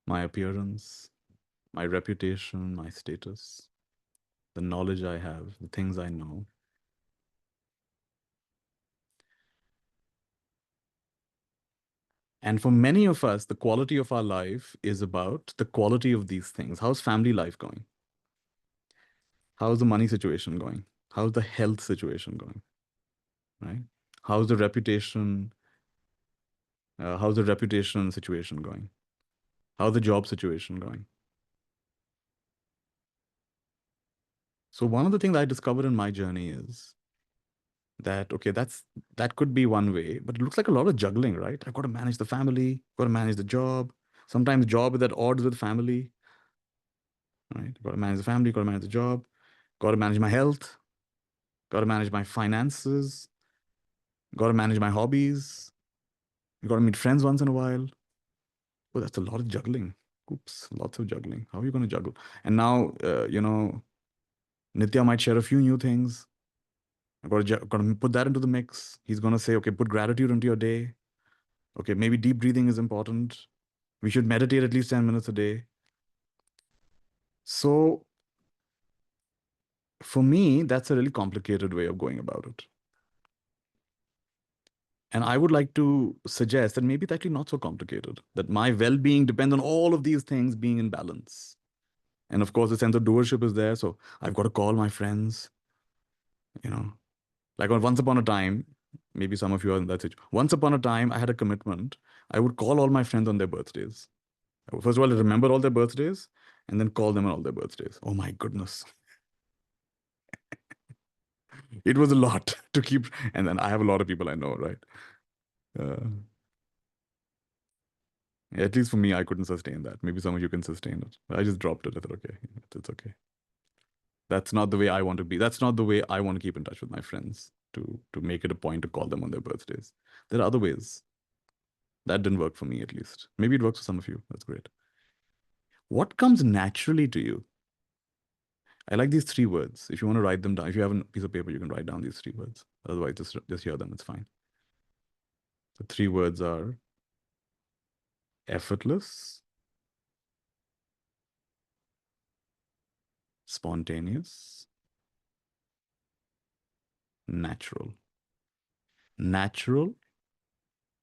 my appearance, my reputation, my status, the knowledge I have, the things I know. And for many of us, the quality of our life is about the quality of these things. How's family life going? How's the money situation going? How's the health situation going? Right? How's the reputation? How's the reputation situation going? How's the job situation going? So one of the things I discovered in my journey is that, okay, that could be one way, but it looks like a lot of juggling, right? I've got to manage the family, got to manage the job. Sometimes job is at odds with family, right? Got to manage the family, got to manage the job, got to manage my health, got to manage my finances, got to manage my hobbies, got to meet friends once in a while. Oh, that's a lot of juggling. Oops, lots of juggling. How are you going to juggle? And now, Nithya might share a few new things. I've got to put that into the mix. He's going to say, okay, put gratitude into your day. Okay, maybe deep breathing is important. We should meditate at least 10 minutes a day. So for me, that's a really complicated way of going about it. And I would like to suggest that maybe it's actually not so complicated, that my well-being depends on all of these things being in balance. And of course, the sense of doership is there. So I've got to call my friends, like once upon a time, maybe some of you are in that situation. Once upon a time, I had a commitment. I would call all my friends on their birthdays. First of all, I remember all their birthdays and then call them on all their birthdays. Oh my goodness. It was a lot to keep. And then I have a lot of people I know, right? Uh, at least for me, I couldn't sustain that. Maybe some of you can sustain it. I just dropped it. I thought, okay, it's okay. That's not the way I want to be. That's not the way I want to keep in touch with my friends, to make it a point to call them on their birthdays. There are other ways. That didn't work for me, at least. Maybe it works for some of you. That's great. What comes naturally to you? I like these 3 words. If you want to write them down, if you have a piece of paper, you can write down these 3 words. Otherwise, just hear them. It's fine. The 3 words are effortless, spontaneous, natural. Natural,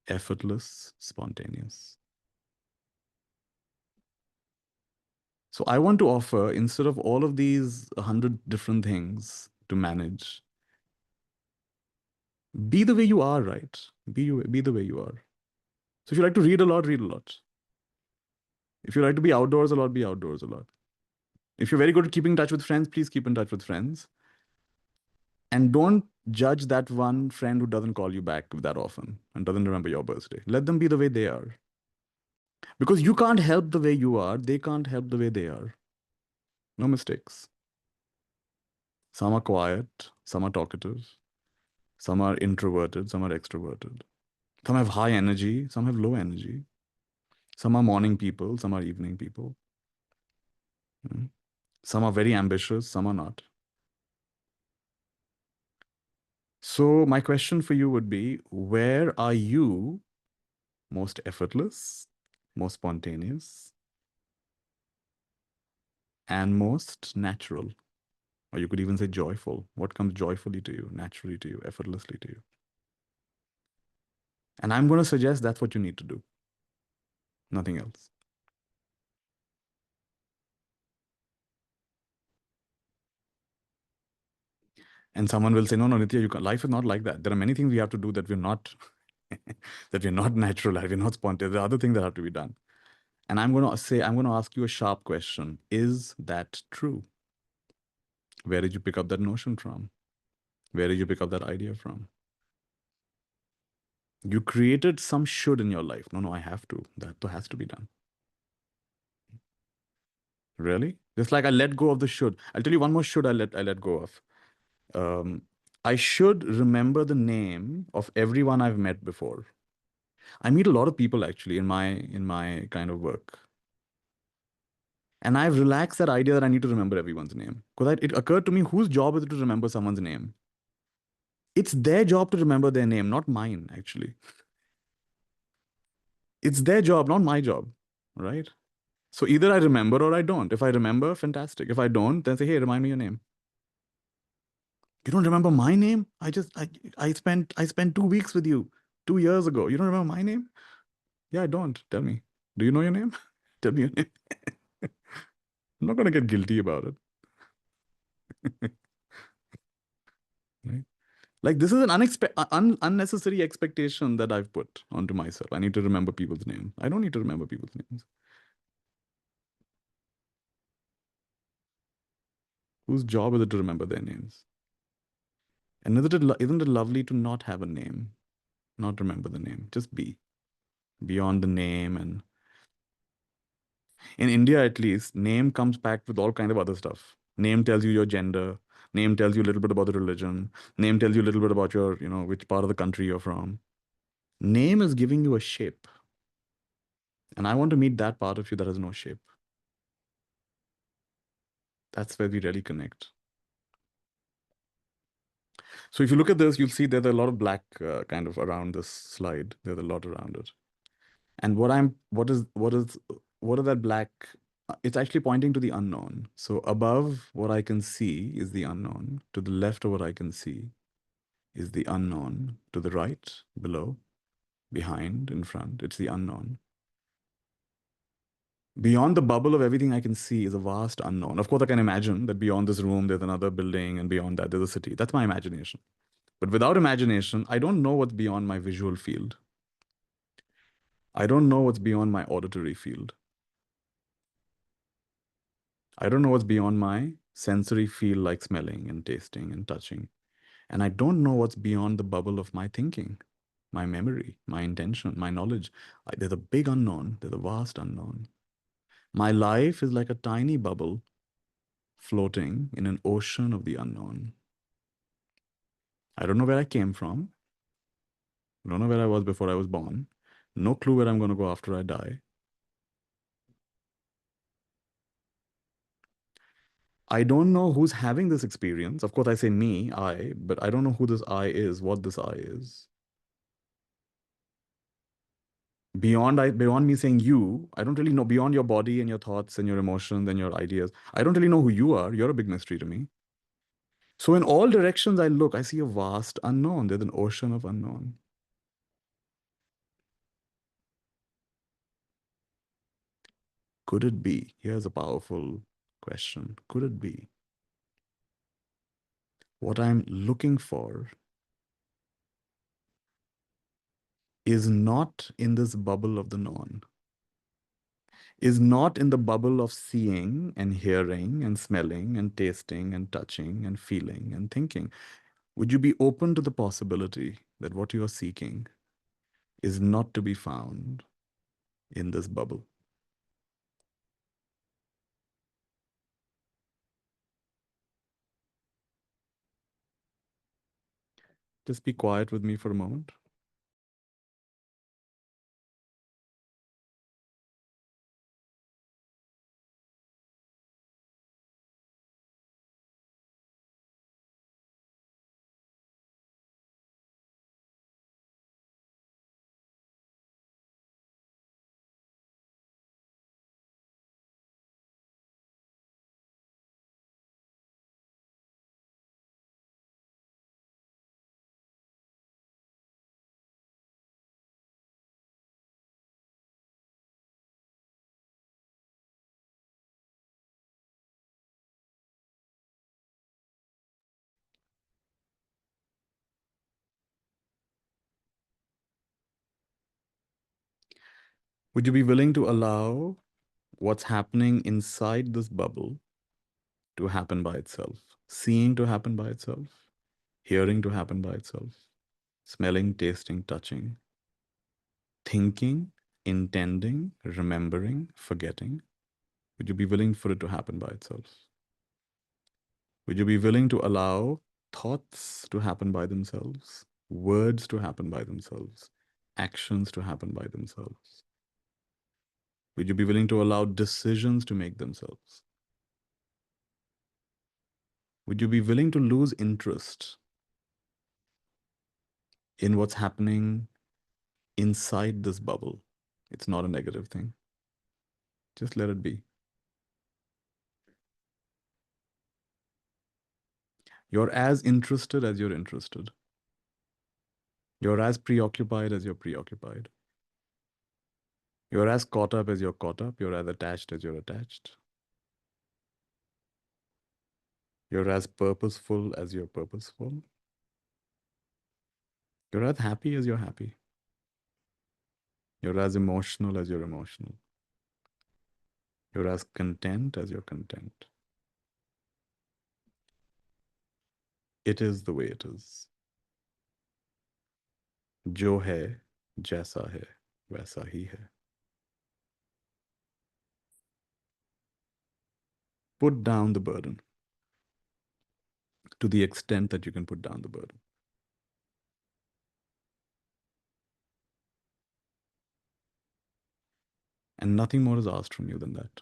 effortless, spontaneous. So I want to offer, instead of all of these 100 different things to manage, be the way you are, right? Be the way you are. So if you like to read a lot, read a lot. If you like to be outdoors a lot, be outdoors a lot. If you're very good at keeping in touch with friends, please keep in touch with friends. And don't judge that one friend who doesn't call you back that often and doesn't remember your birthday. Let them be the way they are. Because you can't help the way you are, they can't help the way they are. No mistakes. Some are quiet, some are talkative, some are introverted, some are extroverted. Some have high energy, some have low energy. Some are morning people, some are evening people. Some are very ambitious, some are not. So my question for you would be, where are you most effortless, most spontaneous, and most natural? Or you could even say joyful. What comes joyfully to you, naturally to you, effortlessly to you? And I'm going to suggest that's what you need to do. Nothing else. And someone will say, no, Nithya, life is not like that. There are many things we have to do that we're not, that we're not natural, that we're not spontaneous. There are other things that have to be done. And I'm going to ask you a sharp question. Is that true? Where did you pick up that notion from? Where did you pick up that idea from? You created some should in your life. No, I have to. That has to be done. Really? Just like I let go of the should. I'll tell you one more should I let go of. I should remember the name of everyone I've met before. I meet a lot of people actually in my kind of work. And I've relaxed that idea that I need to remember everyone's name. Because it occurred to me, whose job is it to remember someone's name? It's their job to remember their name, not mine, actually. It's their job, not my job, right? So either I remember or I don't. If I remember, fantastic. If I don't, then say, hey, remind me your name. You don't remember my name? I spent 2 weeks with you 2 years ago. You don't remember my name? Yeah, I don't. Tell me. Do you know your name? Tell me your name. I'm not gonna get guilty about it. Right? Like this is an unnecessary expectation that I've put onto myself. I need to remember people's names. I don't need to remember people's names. Whose job is it to remember their names? And isn't it lovely to not have a name, not remember the name, just be beyond the name? And in India, at least, name comes packed with all kind of other stuff. Name tells you your gender. Name tells you a little bit about the religion. Name tells you a little bit about your, which part of the country you're from. Name is giving you a shape. And I want to meet that part of you that has no shape. That's where we really connect. So if you look at this, you'll see there's a lot of black kind of around this slide. There's a lot around it. And what is that black? It's actually pointing to the unknown. So above what I can see is the unknown. To the left of what I can see is the unknown. To the right, below, behind, in front, it's the unknown. Beyond the bubble of everything I can see is a vast unknown. Of course, I can imagine that beyond this room, there's another building, and beyond that, there's a city. That's my imagination. But without imagination, I don't know what's beyond my visual field. I don't know what's beyond my auditory field. I don't know what's beyond my sensory feel, like smelling and tasting and touching. And I don't know what's beyond the bubble of my thinking, my memory, my intention, my knowledge. There's a big unknown. There's a vast unknown. My life is like a tiny bubble floating in an ocean of the unknown. I don't know where I came from. I don't know where I was before I was born. No clue where I'm going to go after I die. I don't know who's having this experience. Of course, I say me, I, but I don't know who this I is, what this I is. Beyond me saying you, I don't really know. Beyond your body and your thoughts and your emotions and your ideas, I don't really know who you are. You're a big mystery to me. So in all directions I look, I see a vast unknown. There's an ocean of unknown. Could it be? Here's a powerful question. Could it be what I'm looking for is not in this bubble of the known, is not in the bubble of seeing and hearing and smelling and tasting and touching and feeling and thinking? Would you be open to the possibility that what you are seeking is not to be found in this bubble? Just be quiet with me for a moment. Would you be willing to allow what's happening inside this bubble to happen by itself? Seeing to happen by itself, hearing to happen by itself, smelling, tasting, touching, thinking, intending, remembering, forgetting? Would you be willing for it to happen by itself? Would you be willing to allow thoughts to happen by themselves, words to happen by themselves, actions to happen by themselves? Would you be willing to allow decisions to make themselves? Would you be willing to lose interest in what's happening inside this bubble? It's not a negative thing. Just let it be. You're as interested as you're interested. You're as preoccupied as you're preoccupied. You're as caught up as you're caught up. You're as attached as you're attached. You're as purposeful as you're purposeful. You're as happy as you're happy. You're as emotional as you're emotional. You're as content as you're content. It is the way it is. जो है, जैसा है, वैसा ही है. Put down the burden to the extent that you can put down the burden. And nothing more is asked from you than that.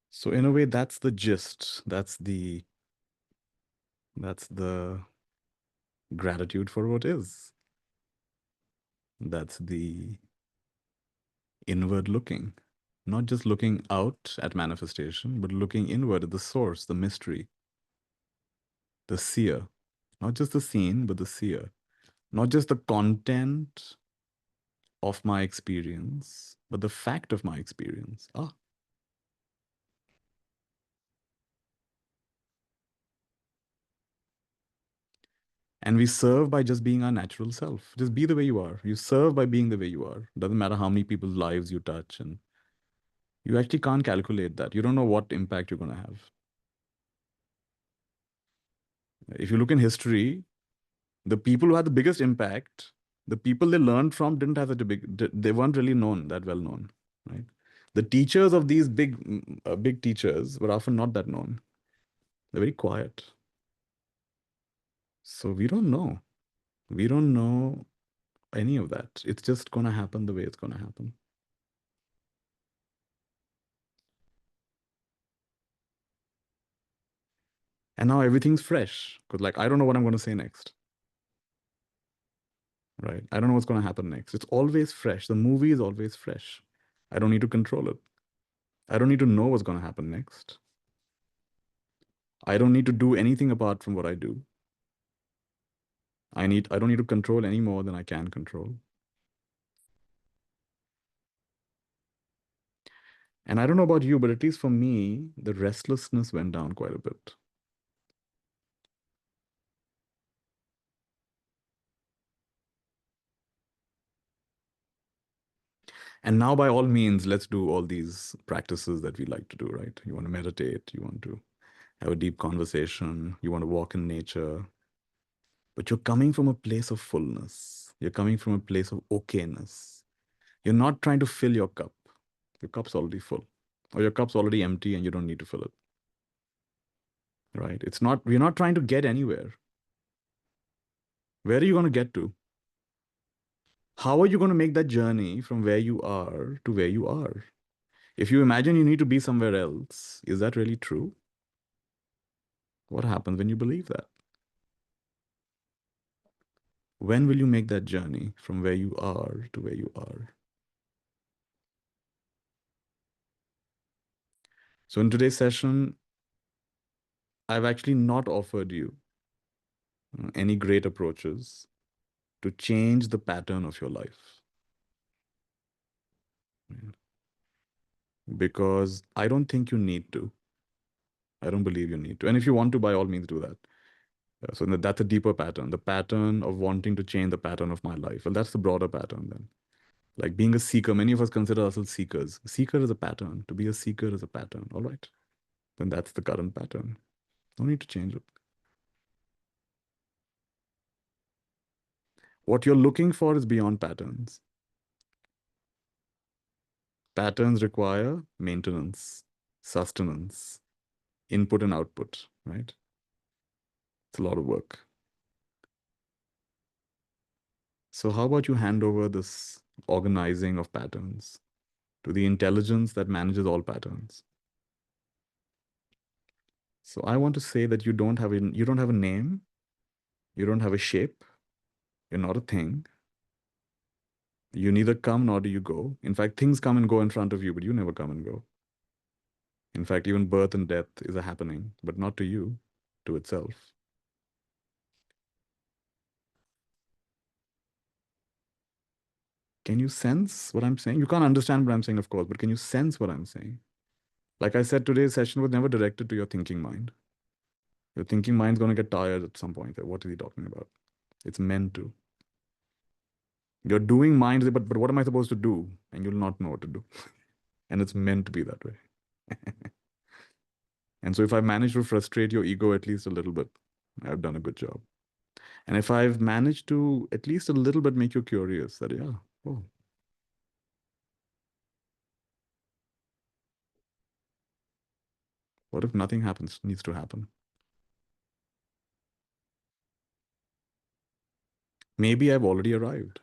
So in a way, that's the gist. That's the gratitude for what is. That's the inward looking. Not just looking out at manifestation, but looking inward at the source, the mystery, the seer. Not just the seen, but the seer. Not just the content of my experience, but the fact of my experience. And we serve by just being our natural self. Just be the way you are. You serve by being the way you are. Doesn't matter how many people's lives you touch, and you actually can't calculate that. You don't know what impact you're going to have. If you look in history, the people who had the biggest impact, the people they learned from didn't have such a big, they weren't really known, that well known, right? The teachers of these big teachers were often not that known. They're very quiet. So we don't know. We don't know any of that. It's just going to happen the way it's going to happen. And now everything's fresh because, like, I don't know what I'm going to say next. Right? I don't know what's going to happen next. It's always fresh. The movie is always fresh. I don't need to control it. I don't need to know what's going to happen next. I don't need to do anything apart from what I do. I don't need to control any more than I can control. And I don't know about you, but at least for me, the restlessness went down quite a bit. And now, by all means, let's do all these practices that we like to do, right? You want to meditate, you want to have a deep conversation, you want to walk in nature. But you're coming from a place of fullness. You're coming from a place of okayness. You're not trying to fill your cup. Your cup's already full. Or your cup's already empty and you don't need to fill it. Right? We're not trying to get anywhere. Where are you going to get to? How are you going to make that journey from where you are to where you are? If you imagine you need to be somewhere else, is that really true? What happens when you believe that? When will you make that journey from where you are to where you are? So in today's session, I've actually not offered you any great approaches to change the pattern of your life. Because I don't think you need to. I don't believe you need to. And if you want to, by all means, do that. So that's a deeper pattern, the pattern of wanting to change the pattern of my life. Well, that's the broader pattern then. Like being a seeker, many of us consider ourselves seekers. Seeker is a pattern. To be a seeker is a pattern. All right. Then that's the current pattern. No need to change it. What you're looking for is beyond patterns. Patterns require maintenance, sustenance, input and output, right? It's a lot of work. So how about you hand over this organizing of patterns to the intelligence that manages all patterns? So I want to say that you don't have a name, you don't have a shape, you're not a thing. You neither come nor do you go. In fact, things come and go in front of you, but you never come and go. In fact, even birth and death is a happening, but not to you, to itself. Can you sense what I'm saying? You can't understand what I'm saying, of course, but can you sense what I'm saying? Like I said, today's session was never directed to your thinking mind. Your thinking mind's going to get tired at some point. What is he talking about? It's meant to. Your doing mind, but what am I supposed to do? And you'll not know what to do. And it's meant to be that way. And so if I manage to frustrate your ego at least a little bit, I've done a good job. And if I've managed to at least a little bit make you curious, that, yeah, oh. What if nothing happens, needs to happen? Maybe I've already arrived.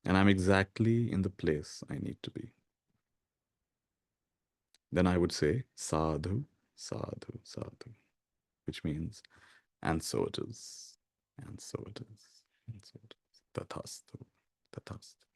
And I'm exactly in the place I need to be. Then I would say, sadhu, sadhu, sadhu, which means, and so it is, and so it is, and so it is. Tathastu, tathastu.